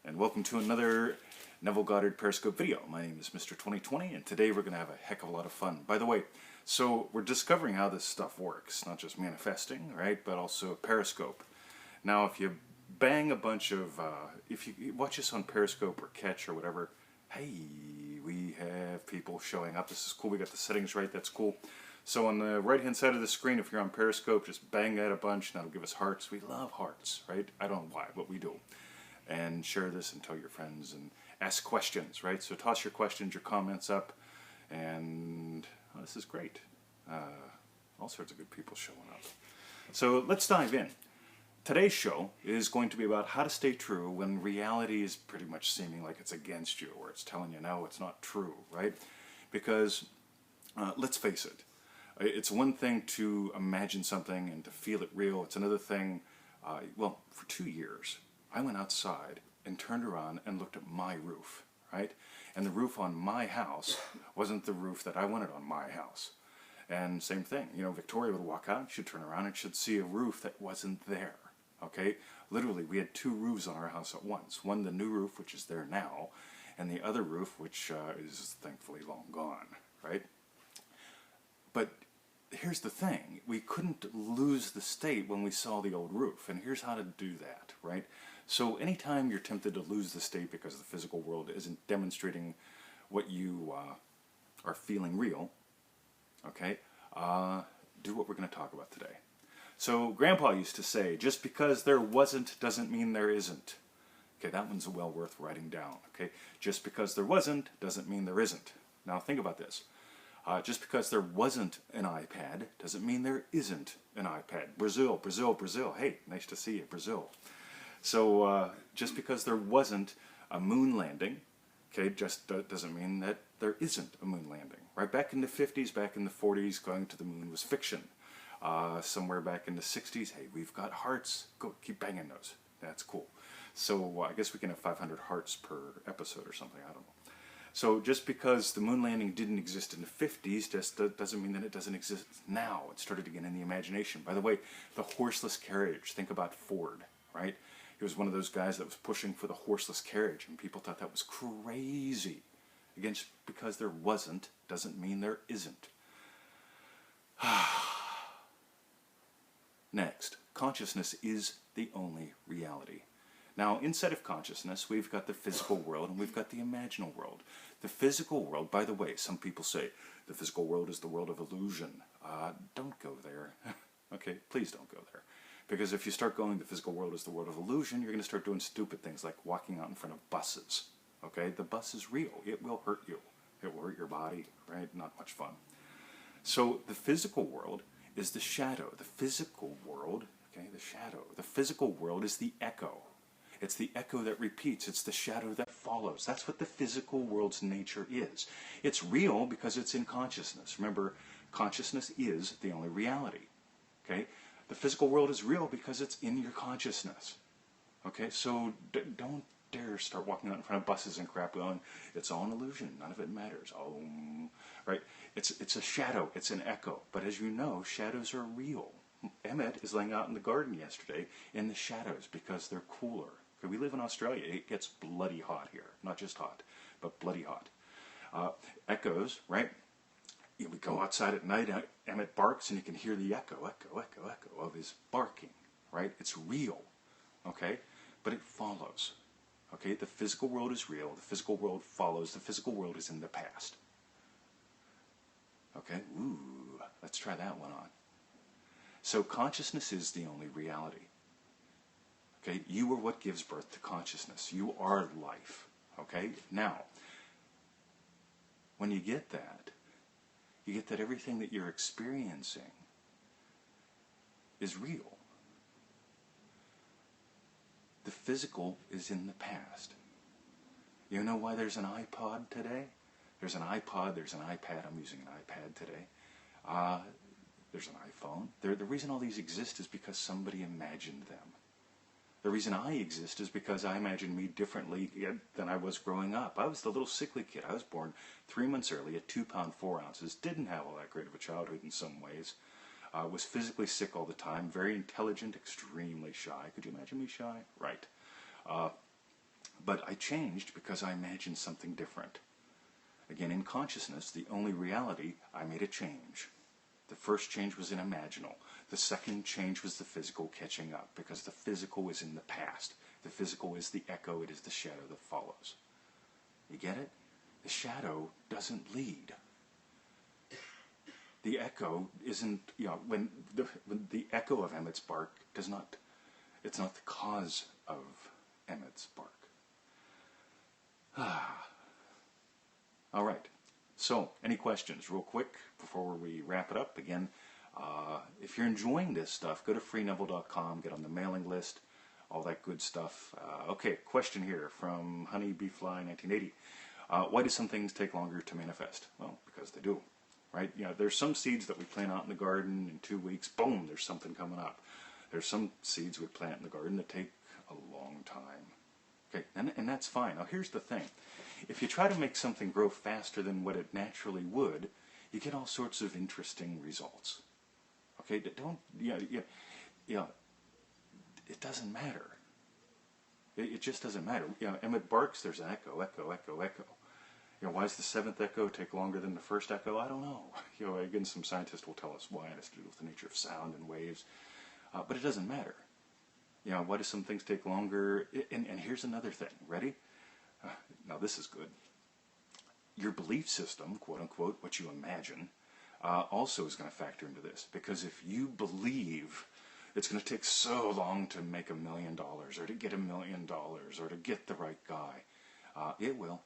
and welcome to another Neville Goddard Periscope video. My name is Mr. 2020, and today we're going to have a heck of a lot of fun. By the way, so we're discovering how this stuff works, not just manifesting, right, but also Periscope. Now, if you bang a bunch of, if you watch us on Periscope or Catch or whatever, hey, we have people showing up. This is cool. We got the settings right. That's cool. So on the right-hand side of the screen, if you're on Periscope, just bang that a bunch, and that'll give us hearts. We love hearts, right? I don't know why, but we do. And share this and tell your friends and ask questions, right? So toss your questions, your comments up, and oh, this is great. All sorts of good people showing up. So let's dive in. Today's show is going to be about how to stay true when reality is pretty much seeming like it's against you, or it's telling you, no, it's not true, right? Because let's face it, it's one thing to imagine something and to feel it real. It's another thing, well, for 2 years, I went outside and turned around and looked at my roof, right? And the roof on my house wasn't the roof that I wanted on my house. And same thing, you know, Victoria would walk out, she'd turn around and she'd see a roof that wasn't there, okay? Literally, we had 2 roofs on our house at once. One, the new roof, which is there now, and the other roof, which is thankfully long gone, right? But here's the thing, we couldn't lose the state when we saw the old roof, and here's how to do that, right? So anytime you're tempted to lose the state because the physical world isn't demonstrating what you are feeling real, okay, do what we're going to talk about today. So Grandpa used to say, just because there wasn't doesn't mean there isn't. Okay, that one's well worth writing down, okay? Just because there wasn't doesn't mean there isn't. Now think about this. Just because there wasn't an iPad doesn't mean there isn't an iPad. Brazil, Brazil, Brazil. Hey, nice to see you, Brazil. So just because there wasn't a moon landing, okay, just doesn't mean that there isn't a moon landing. Right back in the 50s, back in the 40s, going to the moon was fiction. Somewhere back in the 60s, hey, we've got hearts. Go, keep banging those. That's cool. So I guess we can have 500 hearts per episode or something. I don't know. So just because the moon landing didn't exist in the 50s just doesn't mean that it doesn't exist now. It started again in the imagination. By the way, the horseless carriage, think about Ford, right? He was one of those guys that was pushing for the horseless carriage, and people thought that was crazy. Again, just because there wasn't doesn't mean there isn't. Next, consciousness is the only reality. Now, inside of consciousness, we've got the physical world and we've got the imaginal world. The physical world, by the way, some people say the physical world is the world of illusion. Don't go there. Okay, please don't go there. Because if you start going, the physical world is the world of illusion, you're going to start doing stupid things like walking out in front of buses. Okay, the bus is real. It will hurt you. It will hurt your body, right? Not much fun. So the physical world is the shadow. The physical world, okay, the shadow. The physical world is the echo. It's the echo that repeats. It's the shadow that follows. That's what the physical world's nature is. It's real because it's in consciousness. Remember, consciousness is the only reality. Okay? The physical world is real because it's in your consciousness. Okay? So don't dare start walking out in front of buses and crap going, it's all an illusion. None of it matters. Oh, right? It's a shadow. It's an echo. But as you know, shadows are real. Emmett is laying out in the garden yesterday in the shadows because they're cooler. We live in Australia. It gets bloody hot here. Not just hot, but bloody hot. Echoes, right? We go outside at night, Emmett barks, and you can hear the echo of his barking, right? It's real, okay? But it follows, okay? The physical world is real. The physical world follows. The physical world is in the past. Okay? Ooh, let's try that one on. So consciousness is the only reality. Okay, you are what gives birth to consciousness. You are life. Okay, now, when you get that everything that you're experiencing is real. The physical is in the past. You know why there's an iPod today? There's an iPod, there's an iPad. I'm using an iPad today. There's an iPhone. The reason all these exist is because somebody imagined them. The reason I exist is because I imagine me differently than I was growing up. I was the little sickly kid. I was born 3 months early at 2 pounds 4 ounces. Didn't have all that great of a childhood in some ways. Was physically sick all the time. Very intelligent, extremely shy. Could you imagine me shy? Right. But I changed because I imagined something different. Again, in consciousness, the only reality, I made a change. The first change was in imaginal. The second change was the physical catching up, because the physical is in the past. The physical is the echo, it is the shadow that follows. You get it? The shadow doesn't lead. The echo isn't, when the echo of Emmett's bark does not, it's not the cause of Emmett's bark. All right. So, any questions real quick before we wrap it up? Again, if you're enjoying this stuff, go to freeneville.com, get on the mailing list, all that good stuff. Okay, question here from Honeybeefly 1980. Why do some things take longer to manifest? Well, because they do, right? There's some seeds that we plant out in the garden in 2 weeks, boom, there's something coming up. There's some seeds we plant in the garden that take a long time. Okay, and that's fine. Now here's the thing. If you try to make something grow faster than what it naturally would, you get all sorts of interesting results. Okay, don't, it doesn't matter. It just doesn't matter. Emmett barks, there's an echo, echo, echo, echo. Why does the seventh echo take longer than the first echo? I don't know. Again, some scientists will tell us why. It has to do with the nature of sound and waves. But it doesn't matter. Why do some things take longer? And here's another thing. Ready? Now this is good. Your belief system, quote unquote, what you imagine, also is going to factor into this. Because if you believe it's going to take so long to make $1 million, or to get $1 million, or to get the right guy, it will.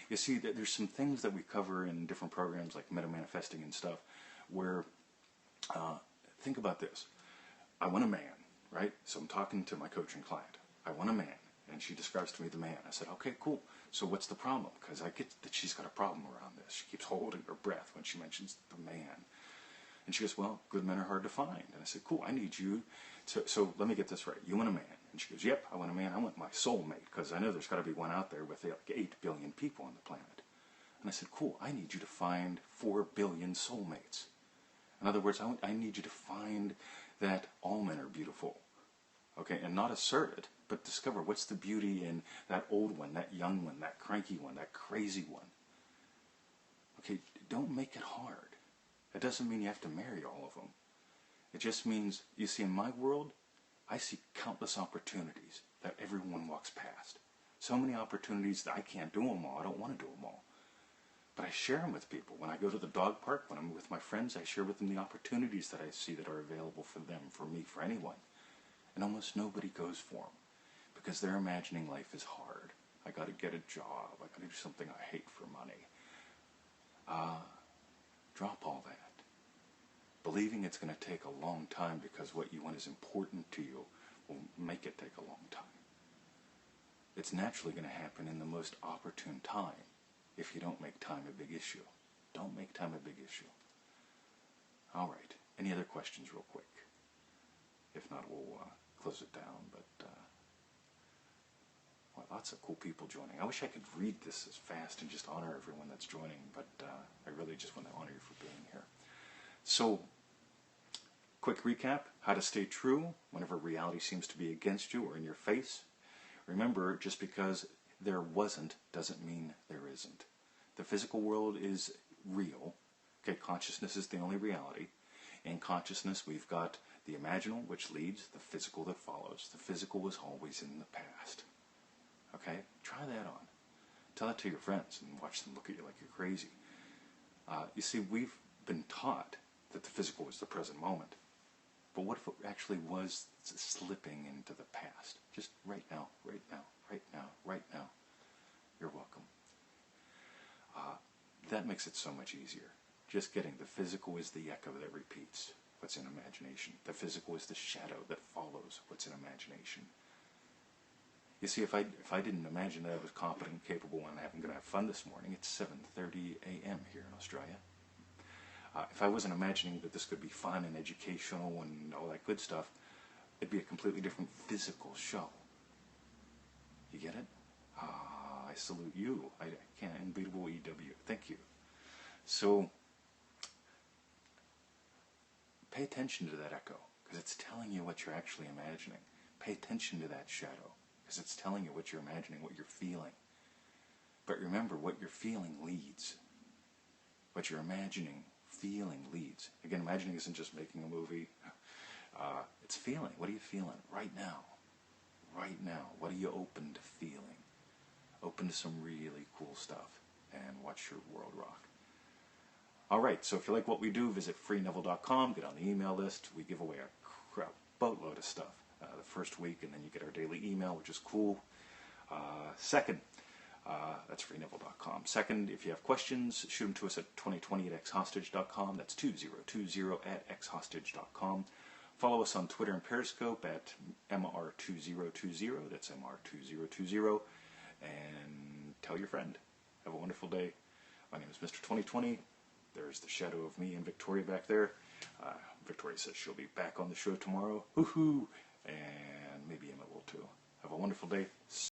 You see, there's some things that we cover in different programs like meta-manifesting and stuff where, think about this. I want a man, right? So I'm talking to my coaching client. I want a man. And she describes to me the man. I said, okay, cool. So what's the problem? Because I get that she's got a problem around this. She keeps holding her breath when she mentions the man. And she goes, well, good men are hard to find. And I said, cool, I need you to, so let me get this right. You want a man? And she goes, yep, I want a man. I want my soulmate, because I know there's got to be one out there with like 8 billion people on the planet. And I said, cool, I need you to find 4 billion soulmates. In other words, I need you to find that all men are beautiful. Okay, and not assert it, but discover what's the beauty in that old one, that young one, that cranky one, that crazy one. Okay, don't make it hard. It doesn't mean you have to marry all of them. It just means, you see, in my world, I see countless opportunities that everyone walks past. So many opportunities that I can't do them all. I don't want to do them all. But I share them with people. When I go to the dog park, when I'm with my friends, I share with them the opportunities that I see that are available for them, for me, for anyone. And almost nobody goes for them because they're imagining life is hard. I got to get a job. I got to do something I hate for money. Drop all that. Believing it's going to take a long time because what you want is important to you will make it take a long time. It's naturally going to happen in the most opportune time if you don't make time a big issue. Don't make time a big issue. All right. Any other questions real quick? If not, we'll close it down. But well, lots of cool people joining. I wish I could read this as fast and just honor everyone that's joining, but I really just want to honor you for being here. So, quick recap, how to stay true whenever reality seems to be against you or in your face. Remember, just because there wasn't doesn't mean there isn't. The physical world is real. Okay, consciousness is the only reality. In consciousness, we've got the imaginal, which leads, the physical that follows. The physical was always in the past. Okay, try that on. Tell that to your friends and watch them look at you like you're crazy. You see, we've been taught that the physical is the present moment. But what if it actually was slipping into the past? Just right now, right now, right now, right now. You're welcome. That makes it so much easier. Just getting the physical is the echo that repeats what's in imagination. The physical is the shadow that follows what's in imagination. You see, if I didn't imagine that I was competent and capable and I'm going to have fun this morning, it's 7:30 a.m. here in Australia. If I wasn't imagining that this could be fun and educational and all that good stuff, it'd be a completely different physical show. You get it? I salute you. I can't. Unbeatable EW. Thank you. So, pay attention to that echo, because it's telling you what you're actually imagining. Pay attention to that shadow, because it's telling you what you're imagining, what you're feeling. But remember, what you're feeling leads. What you're imagining, feeling leads. Again, imagining isn't just making a movie. It's feeling. What are you feeling right now? Right now. What are you open to feeling? Open to some really cool stuff. And watch your world rock. Alright, so if you like what we do, visit freeneville.com, get on the email list. We give away a boatload of stuff the first week, and then you get our daily email, which is cool. Second, that's freeneville.com. Second, if you have questions, shoot them to us at 2020@xhostage.com. That's 2020@xhostage.com. Follow us on Twitter and Periscope at MR2020. That's MR2020. And tell your friend. Have a wonderful day. My name is Mr. 2020. There's the shadow of me and Victoria back there. Victoria says she'll be back on the show tomorrow. Woohoo! And maybe Emma will too. Have a wonderful day.